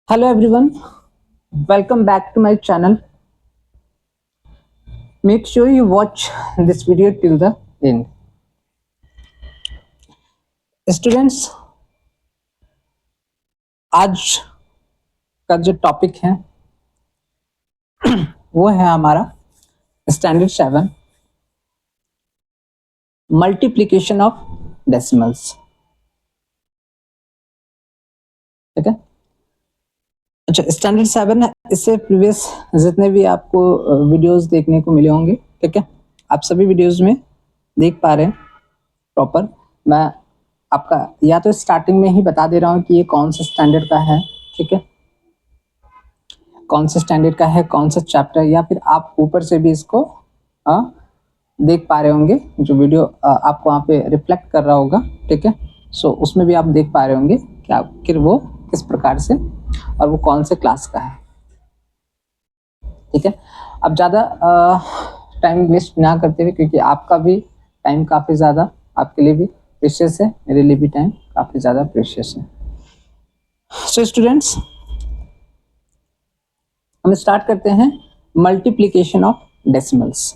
Hello everyone, welcome back to my channel. Make sure you watch this video till the end. Students, आज का जो topic है वो है हमारा स्टैंडर्ड 7 मल्टीप्लिकेशन ऑफ डेसिमल्स। ठीक है, अच्छा स्टैंडर्ड 7 है। इससे प्रीवियस जितने भी आपको वीडियोस देखने को मिले होंगे, ठीक है, आप सभी वीडियोस में देख पा रहे हैं प्रॉपर। मैं आपका या तो स्टार्टिंग में ही बता दे रहा हूँ कि ये कौन सा स्टैंडर्ड का है, ठीक है, कौन से स्टैंडर्ड का है, कौन सा चैप्टर, या फिर आप ऊपर से भी इसको देख पा रहे होंगे। जो वीडियो आपको वहाँ पे रिफ्लेक्ट कर रहा होगा, ठीक है, सो उसमें भी आप देख पा रहे होंगे कि आखिर वो किस प्रकार से और वो कौन से क्लास का है। ठीक है, अब ज़्यादा टाइम वेस्ट ना करते हुए, क्योंकि आपका भी टाइम काफ़ी ज़्यादा आपके लिए भी प्रेशियस है, मेरे लिए भी टाइम काफ़ी ज़्यादा प्रेशियस है। सो स्टूडेंट्स, हम स्टार्ट करते हैं मल्टीप्लिकेशन ऑफ डेसिमल्स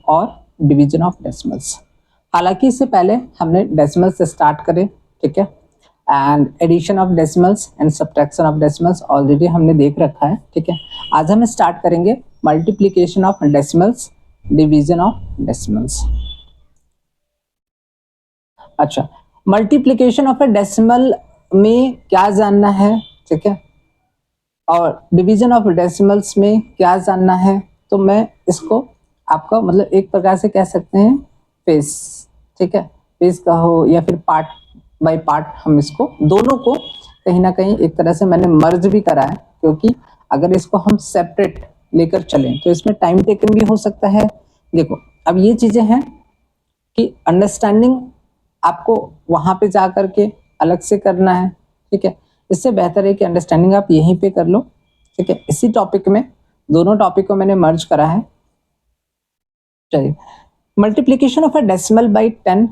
और डिवीजन ऑफ डेसिमल्स। हालांकि इससे पहले हमने डेसिमल्स से स्टार्ट करें, ठीक है, and addition of decimals and subtraction of decimals already हमने देख रखा है। ठीक है, आज हम स्टार्ट करेंगे multiplication of decimals, division of decimals. अच्छा, मल्टीप्लिकेशन ऑफ ए डेसिमल में क्या जानना है, ठीक है, और डिवीजन ऑफ डेसिमल्स में क्या जानना है, तो मैं इसको आपका मतलब एक प्रकार से कह सकते हैं फेस, ठीक है, फेस का हो या फिर पार्ट बाय पार्ट, हम इसको दोनों को कहीं ना कहीं एक तरह से मैंने मर्ज भी करा है, क्योंकि अगर इसको हम सेपरेट लेकर चलें तो इसमें टाइम टेकन भी हो सकता है। देखो, अब ये चीजें हैं कि अंडरस्टैंडिंग आपको वहां पे जा करके अलग से करना है, ठीक है, इससे बेहतर है कि अंडरस्टैंडिंग आप यहीं पे कर लो। ठीक है, इसी टॉपिक में दोनों टॉपिक को मैंने मर्ज करा है। चलिए, multiplication of a decimal by 10,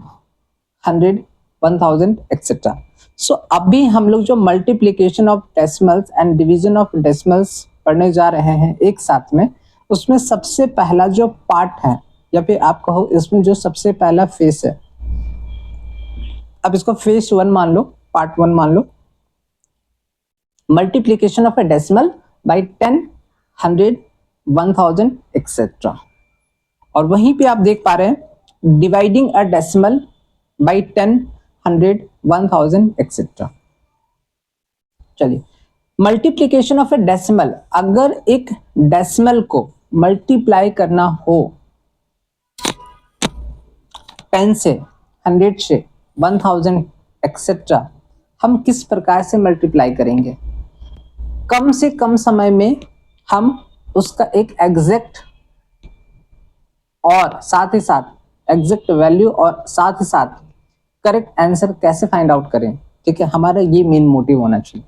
100, 1000 etcetera. So अभी हम लोग जो multiplication of decimals and division of decimals पढ़ने जा रहे हैं एक साथ में, उसमें सबसे पहला जो पार्ट है, या फिर आप कहो इसमें जो सबसे पहला फेस है, अब इसको फेस 1 मान लो, पार्ट 1 मान लो, multiplication of a decimal by 10, 100, 1000 etcetera. और वहीं पे आप देख पा रहे हैं dividing a decimal by 10, 100, 1000 etcetera. चलिए, मल्टीप्लिकेशन ऑफ अ डेसिमल, अगर एक डेसिमल को मल्टीप्लाई करना हो 10 से, 100 से, 1000 एक्सेट्रा, हम किस प्रकार से मल्टीप्लाई करेंगे? कम से कम समय में हम उसका एक एग्जैक्ट और साथ ही साथ एग्जैक्ट वैल्यू और साथ ही साथ करेक्ट आंसर कैसे फाइंड आउट करें, ठीक है, हमारा ये मेन मोटिव होना चाहिए।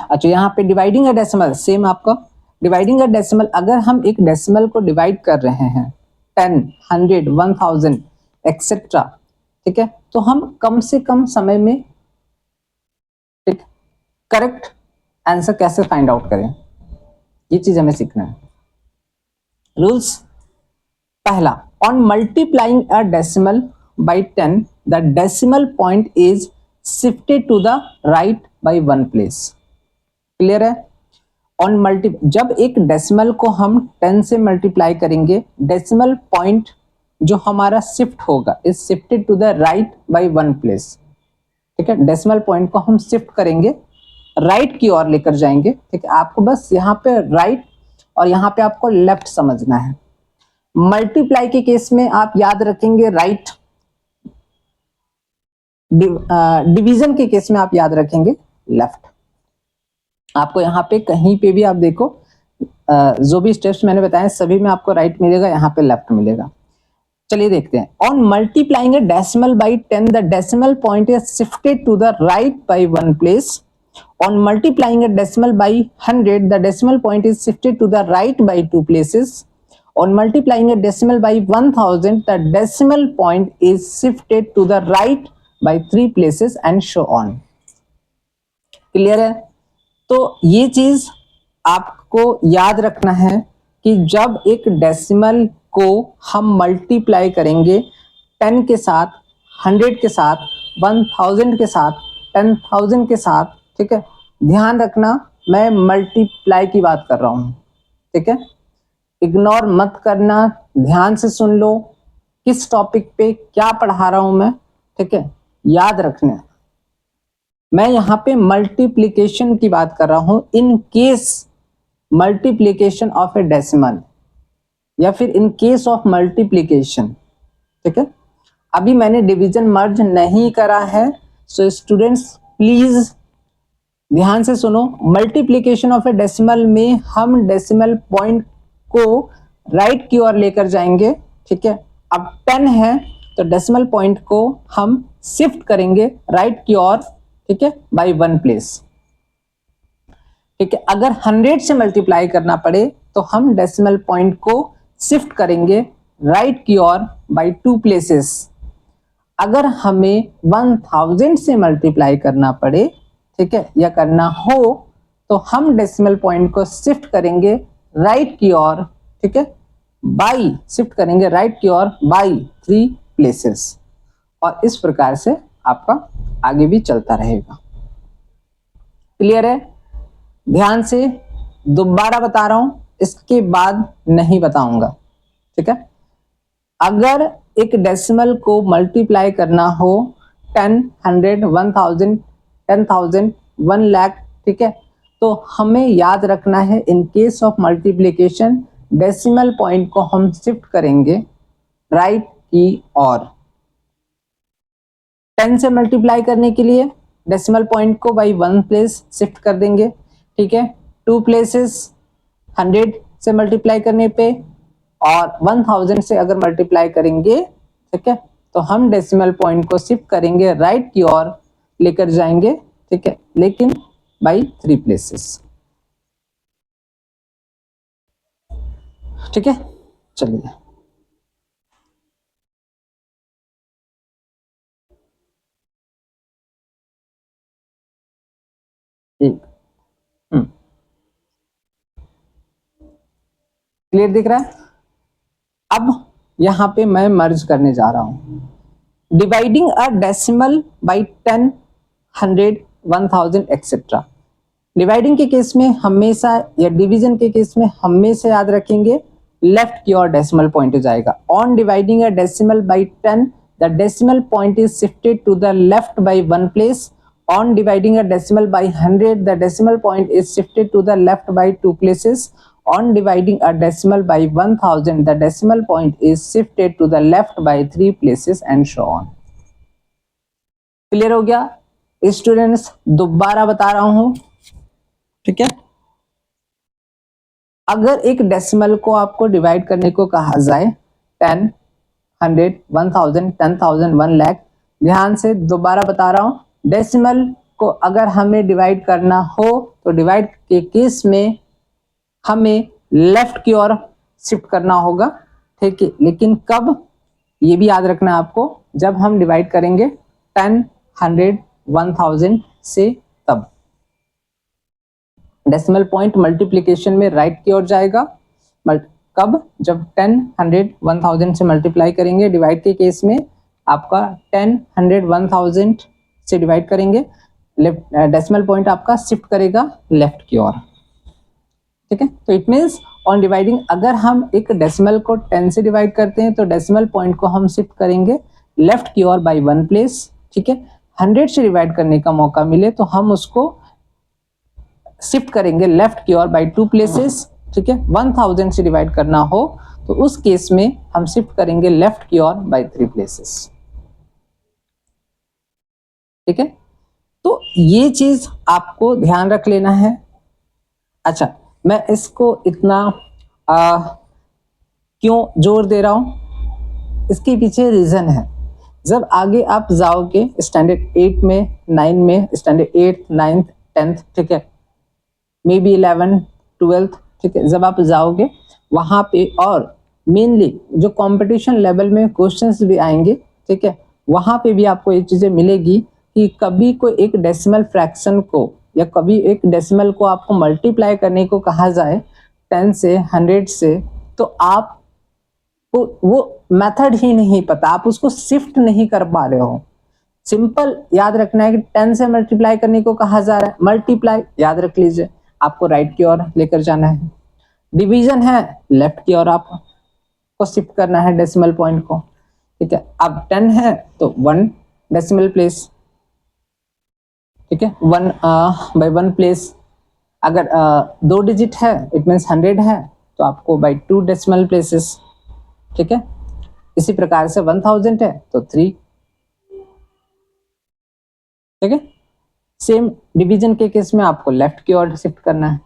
अच्छा, यहाँ पे डिवाइडिंग अ डेसिमल, सेम आपका डिवाइडिंग अ डेसिमल, अगर हम एक डेसिमल को डिवाइड कर रहे हैं 10, 100, 1000 एक्सेट्रा, ठीक है, तो हम कम से कम समय में ठीक करेक्ट आंसर कैसे फाइंड आउट करें, ये चीज हमें सीखना है। रूल्स, पहला, on multiplying a decimal by 10 the decimal point is shifted to the right by 1 place. Clear है? ऑन मल्टी, जब एक डेसिमल को हम 10 से मल्टीप्लाई करेंगे, डेसिमल पॉइंट जो हमारा शिफ्ट होगा is shifted to the right by 1 place. ठीक है, डेसिमल पॉइंट को हम शिफ्ट करेंगे, राइट की ओर लेकर जाएंगे। ठीक है, आपको बस यहाँ पे राइट और यहाँ पे आपको लेफ्ट समझना है। मल्टीप्लाई के केस में आप याद रखेंगे राइट, डिवीजन के केस में आप याद रखेंगे लेफ्ट। आपको यहाँ पे कहीं पे भी आप देखो, जो भी स्टेप्स मैंने बताए सभी में आपको राइट मिलेगा, यहाँ पे लेफ्ट मिलेगा। चलिए देखते हैं। On multiplying a decimal by 10 the decimal point is shifted to the right by 1 place. On multiplying a decimal by 100 the decimal point is shifted to the right by 2 places. On multiplying a decimal by 1000, the decimal point is shifted to the right by 3 places and so on. Clear है? तो ये चीज आपको याद रखना है कि जब एक डेसिमल को हम मल्टीप्लाई करेंगे 10 के साथ, 100 के साथ, 1000 के साथ, 10,000 के साथ, ठीक है, ध्यान रखना मैं मल्टीप्लाई की बात कर रहा हूं, ठीक है, इग्नोर मत करना, ध्यान से सुन लो किस टॉपिक पे क्या पढ़ा रहा हूं मैं, ठीक है, याद रखना मैं यहाँ पे मल्टीप्लिकेशन की बात कर रहा हूं, in case multiplication of A decimal या फिर इन केस ऑफ मल्टीप्लिकेशन, ठीक है। अभी मैंने डिवीजन मर्ज नहीं करा है, सो स्टूडेंट्स प्लीज ध्यान से सुनो। मल्टीप्लिकेशन ऑफ ए डेसिमल में हम डेसिमल पॉइंट को राइट की ओर लेकर जाएंगे, ठीक है। अब 10 है तो डेसिमल पॉइंट को हम शिफ्ट करेंगे राइट की ओर, ठीक है, बाय 1 प्लेस, ठीक है। अगर 100 से मल्टीप्लाई करना पड़े तो हम डेसिमल पॉइंट को शिफ्ट करेंगे राइट की ओर बाय 2 प्लेसेस। अगर हमें 1000 से मल्टीप्लाई करना पड़े, ठीक है, या करना हो तो हम डेसिमल पॉइंट को शिफ्ट करेंगे राइट की ओर, ठीक है, बाई शिफ्ट करेंगे राइट की ओर बाई 3 प्लेसेस, और इस प्रकार से आपका आगे भी चलता रहेगा। क्लियर है? ध्यान से दोबारा बता रहा हूं, इसके बाद नहीं बताऊंगा, ठीक है। अगर एक डेसिमल को मल्टीप्लाई करना हो 10, 100, 1000, 10,000, 1 लाख, ठीक है, तो हमें याद रखना है in case of multiplication decimal point को हम शिफ्ट करेंगे राइट की ओर। 10 से मल्टीप्लाई करने के लिए डेसिमल पॉइंट को बाई 1 प्लेस शिफ्ट कर देंगे, ठीक है, 2 प्लेसेस 100 से मल्टीप्लाई करने पे, और 1000 से अगर मल्टीप्लाई करेंगे, ठीक है, तो हम डेसिमल पॉइंट को शिफ्ट करेंगे राइट की ओर लेकर जाएंगे, ठीक है, लेकिन बाई 3 प्लेसेस, ठीक है। चलिए क्लियर दिख रहा है? अब यहां पे मैं मर्ज करने जा रहा हूं, dividing a decimal by 10, 100, 1000 etcetera. Dividing के केस में हमेशा, या डिवीजन के केस में हमेशा याद रखेंगे लेफ्ट की ओर डेसिमल पॉइंट जाएगा। On dividing a decimal by 10 the decimal point is shifted to the left by 1 place. On dividing a decimal by 100, the decimal point is shifted to the left by 2 places. On dividing a decimal by 1000, the decimal point is shifted to the left by 3 places and so on. Clear हो गया? Students दोबारा बता रहा हूं, ठीक है। अगर एक डेसिमल को आपको डिवाइड करने को कहा जाए 10, 100, 1000, 10,000, 1 लाख, ध्यान से दोबारा बता रहा हूं, डेसिमल को अगर हमें डिवाइड करना हो तो डिवाइड के केस में हमें लेफ्ट की ओर शिफ्ट करना होगा, ठीक है, लेकिन कब, ये भी याद रखना है आपको, जब हम डिवाइड करेंगे 10, 100, 1000 से, तब डेसिमल पॉइंट मल्टीप्लिकेशन में राइट की ओर जाएगा। कब? जब 10, 100, 1000 से मल्टीप्लाई करेंगे। डिवाइड के केस में आपका 10, 100, 1000 से डिवाइड करेंगे, डेसिमल पॉइंट आपका शिफ्ट करेगा लेफ्ट की ओर, ठीक है। तो इट मींस ऑन डिवाइडिंग, अगर हम एक डेसिमल को 10 से डिवाइड करते हैं तो डेसिमल पॉइंट को हम शिफ्ट करेंगे लेफ्ट की ओर बाय 1 प्लेस, ठीक है। 100 से डिवाइड करने का मौका मिले तो हम उसको शिफ्ट करेंगे लेफ्ट की ओर बाय 2 प्लेसेस, ठीक है। 1000 से डिवाइड करना हो तो उस केस में हम शिफ्ट करेंगे लेफ्ट की ओर बाय 3 प्लेसेस, ठीक है। तो ये चीज आपको ध्यान रख लेना है। अच्छा, मैं इसको इतना क्यों जोर दे रहा हूं, इसके पीछे रीजन है। जब आगे आप जाओगे स्टैंडर्ड 8 में, 9 में, स्टैंडर्ड 8, 9, 10, ठीक है, मे बी 11, 12, ठीक है, जब आप जाओगे वहां पे, और मेनली जो कंपटीशन लेवल में क्वेश्चंस भी आएंगे, ठीक है, वहां पे भी आपको ये चीजें मिलेगी कि कभी कोई एक डेसिमल फ्रैक्शन को या कभी एक डेसिमल को आपको मल्टीप्लाई करने को कहा जाए 10 से 100 से, तो आप वो मेथड ही नहीं पता, आप उसको शिफ्ट नहीं कर पा रहे हो। सिंपल याद रखना है कि 10 से मल्टीप्लाई करने को कहा जा रहा है, मल्टीप्लाई याद रख लीजिए, आपको राइट की ओर लेकर जाना है। डिवीजन है, लेफ्ट की ओर आपको शिफ्ट करना है डेसिमल पॉइंट को, ठीक है। अब 10 है तो 1 डेसिमल प्लेस, ठीक है, 1 बाय 1 प्लेस। अगर 2 डिजिट है इट मीन्स 100 है तो आपको बाय 2 डेसिमल प्लेसेस, ठीक है। इसी प्रकार से 1000 है तो 3, ठीक है। सेम डिवीजन के केस में आपको लेफ्ट की ओर शिफ्ट करना है।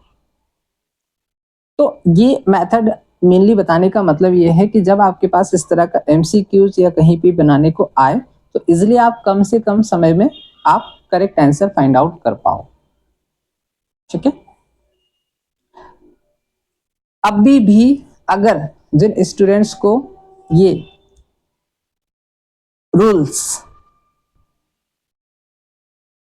तो ये मेथड मेनली बताने का मतलब ये है कि जब आपके पास इस तरह का एमसीक्यूज या कहीं भी बनाने को आए तो इजिली आप कम से कम समय में आप करेक्ट आंसर फाइंड आउट कर पाओ, ठीक है। अभी भी अगर जिन स्टूडेंट्स को ये रूल्स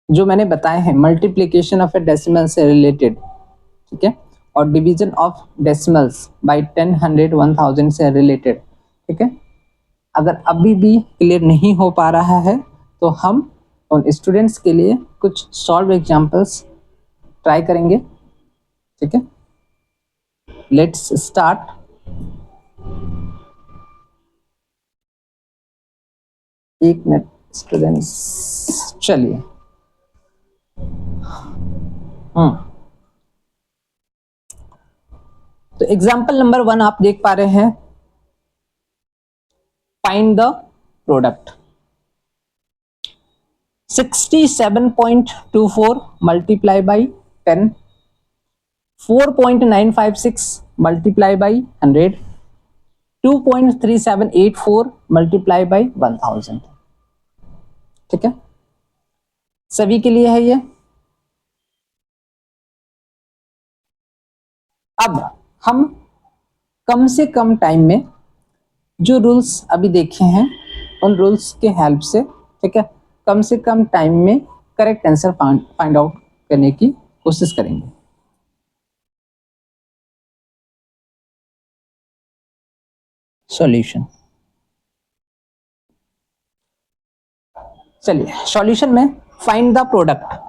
जो मैंने बताए हैं मल्टीप्लिकेशन ऑफ ए डेसिमल से रिलेटेड, ठीक है, और डिवीजन ऑफ डेसिमल्स बाय 10, 100, 1000 से रिलेटेड, ठीक है, अगर अभी भी क्लियर नहीं हो पा रहा है तो हम उन स्टूडेंट्स के लिए कुछ सॉल्व एग्जांपल्स ट्राई करेंगे, ठीक है। Let's start. एक मिनट स्टूडेंट्स, चलिए। तो एग्जांपल नंबर 1 आप देख पा रहे हैं, find the product. 67.24 multiply by 10, 4.956 multiply by 100, 2.3784 multiply by 1000, ठीक है। सभी के लिए है ये। अब हम कम से कम टाइम में जो रूल्स अभी देखे हैं उन रूल्स के हेल्प से, ठीक है, कम से कम टाइम में करेक्ट आंसर फाइंड आउट करने की कोशिश करेंगे। सॉल्यूशन, चलिए सॉल्यूशन में find the product.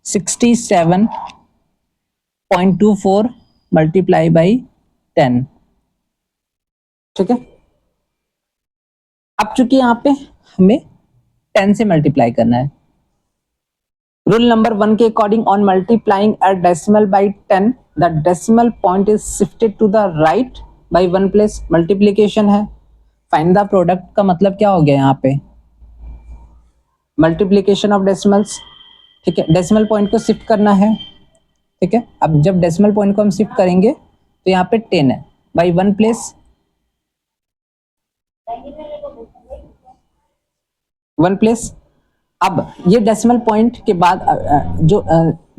$67.24 multiply by 10, ठीक है। अब चूंकि यहाँ पे हमें 10 से मल्टीप्लाई करना है, रूल नंबर 1 के according on multiplying a decimal by 10 the decimal point is shifted to the right by 1 place. Multiplication है, फाइंड द प्रोडक्ट का मतलब क्या हो गया यहाँ पे, मल्टीप्लीकेशन ऑफ डेसिमल्स, ठीक है। डेसिमल पॉइंट को शिफ्ट करना है, ठीक है। अब जब डेसिमल पॉइंट को हम शिफ्ट करेंगे तो यहाँ पे 10 है, बाई 1 प्लेस 1 प्लेस। अब ये डेसिमल पॉइंट के बाद जो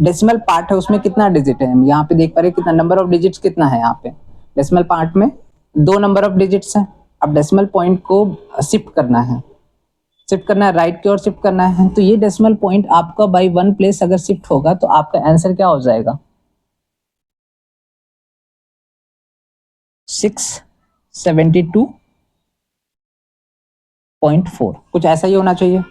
डेसिमल पार्ट है उसमें कितना डिजिट है, हम यहाँ पे देख पा रहे हैं कितना नंबर ऑफ डिजिट्स कितना है। यहाँ पे डेसिमल पार्ट में 2 नंबर ऑफ डिजिट्स हैं। अब डेसिमल पॉइंट को शिफ्ट करना है, शिफ्ट करना है राइट की ओर शिफ्ट करना है, तो ये डेसिमल पॉइंट आपका बाई 1 प्लेस अगर शिफ्ट होगा तो आपका आंसर क्या हो जाएगा, 672.4, कुछ ऐसा ही होना चाहिए।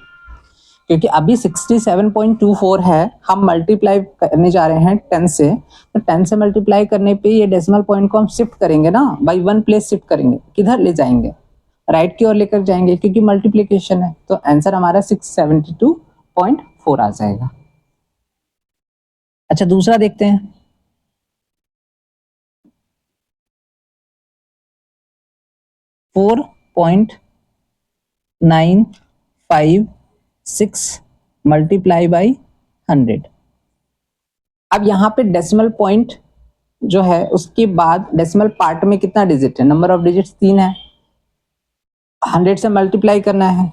क्योंकि अभी 67.24 है, हम मल्टीप्लाई करने जा रहे हैं 10 से, तो 10 से मल्टीप्लाई करने पे ये डेसिमल पॉइंट को हम शिफ्ट करेंगे ना, बाई 1 प्लेस शिफ्ट करेंगे, किधर ले जाएंगे, राइट की ओर लेकर जाएंगे, क्योंकि मल्टीप्लिकेशन है। तो आंसर हमारा 672.4 आ जाएगा। अच्छा दूसरा देखते हैं, $4.956 मल्टीप्लाई बाई 100। अब यहाँ पे डेसिमल पॉइंट जो है उसके बाद डेसिमल पार्ट में कितना डिजिट है, नंबर ऑफ डिजिट्स 3 है, 100 से मल्टीप्लाई करना है,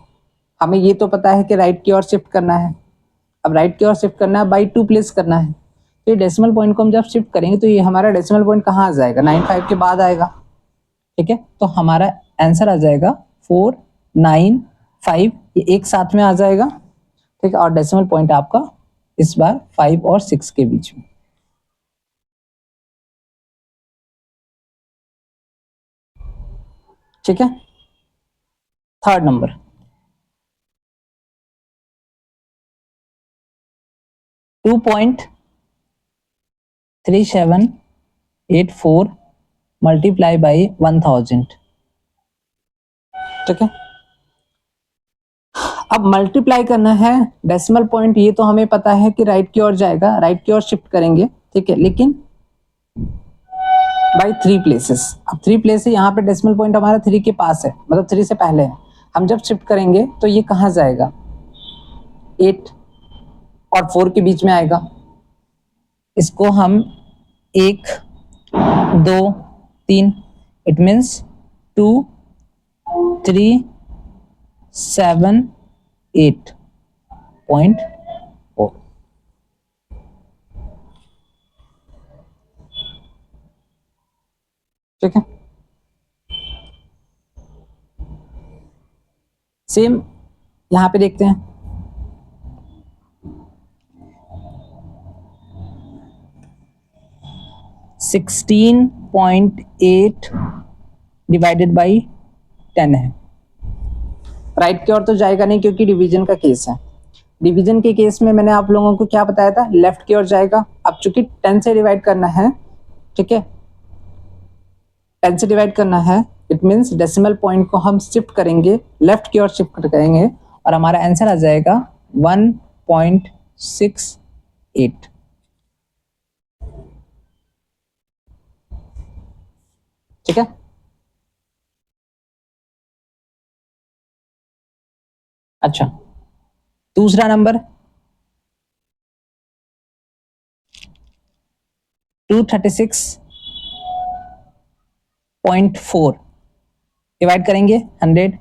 हमें ये तो पता है कि राइट की ओर शिफ्ट करना है। अब राइट की ओर शिफ्ट करना है, बाई 2 प्लेस करना है, तो ये डेसिमल पॉइंट को हम जब शिफ्ट करेंगे तो ये हमारा डेसिमल पॉइंट कहाँ आ जाएगा, 95 के बाद आएगा, ठीक है। तो हमारा आंसर आ जाएगा 495, ये एक साथ में आ जाएगा, ठीक है। और डेसिमल पॉइंट आपका इस बार 5 और 6 के बीच में, ठीक है। थर्ड नंबर, 2.3784 मल्टीप्लाई बाई 1000, ठीक है। अब मल्टीप्लाई करना है डेसिमल पॉइंट, ये तो हमें पता है कि राइट की ओर जाएगा, राइट की ओर शिफ्ट करेंगे, ठीक है, लेकिन बाई 3 प्लेसेस। अब 3 प्लेस है, यहाँ पे डेसिमल पॉइंट हमारा 3 के पास है, मतलब 3 से पहले है। हम जब शिफ्ट करेंगे तो ये कहाँ जाएगा, 8 और 4 के बीच में आएगा। इसको हम 1 2 3, इट मीन्स 2 3 7 8.4, ठीक है। सेम यहां पे देखते हैं, 16.8 डिवाइडेड बाई 10 है। राइट की ओर तो जाएगा नहीं क्योंकि डिवीजन का केस है। डिवीजन के केस में मैंने आप लोगों को क्या बताया था, लेफ्ट की ओर जाएगा। अब चूंकि 10 से डिवाइड करना है, ठीक है, 10 से डिवाइड करना है, इट मीन्स डेसिमल पॉइंट को हम शिफ्ट करेंगे, लेफ्ट की ओर शिफ्ट करेंगे और हमारा आंसर आ जाएगा 1.68, ठीक है। अच्छा, दूसरा नंबर 236.4 डिवाइड करेंगे 100।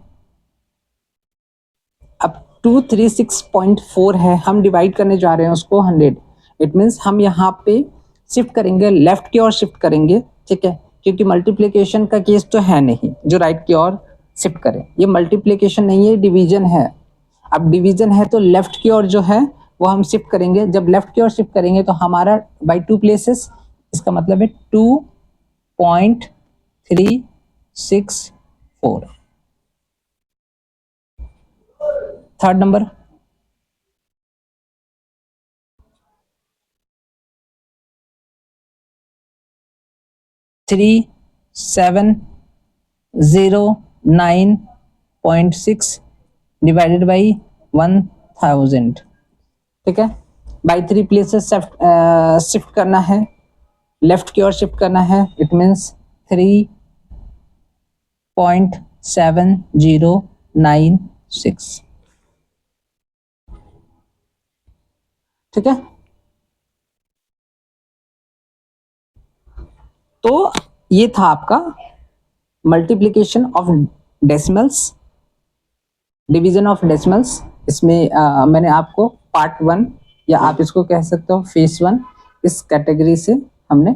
अब 236.4 है, हम डिवाइड करने जा रहे हैं उसको 100, इट मीन्स हम यहाँ पे शिफ्ट करेंगे, लेफ्ट की ओर शिफ्ट करेंगे, ठीक है, क्योंकि मल्टीप्लिकेशन का केस तो है नहीं जो राइट की ओर शिफ्ट करे। ये मल्टीप्लिकेशन नहीं है, डिवीजन है। अब डिवीजन है तो लेफ्ट की ओर जो है वो हम शिफ्ट करेंगे। जब लेफ्ट की ओर शिफ्ट करेंगे तो हमारा बाई 2 प्लेसेस, इसका मतलब है 2.364। थर्ड नंबर, 3709.6 डिवाइडेड बाई 1000, ठीक है। बाई 3 प्लेसेस शिफ्ट करना है, लेफ्ट की ओर शिफ्ट करना है, इट मीन्स 3.7096, ठीक है। तो ये था आपका multiplication of decimals, division of decimals. इसमें मैंने आपको पार्ट 1 या आप इसको कह सकते हो फेज 1, इस कैटेगरी से हमने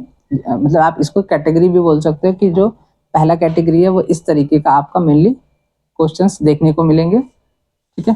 मतलब आप इसको कैटेगरी भी बोल सकते हो कि जो पहला कैटेगरी है वो इस तरीके का आपका मेनली क्वेश्चंस देखने को मिलेंगे, ठीक है।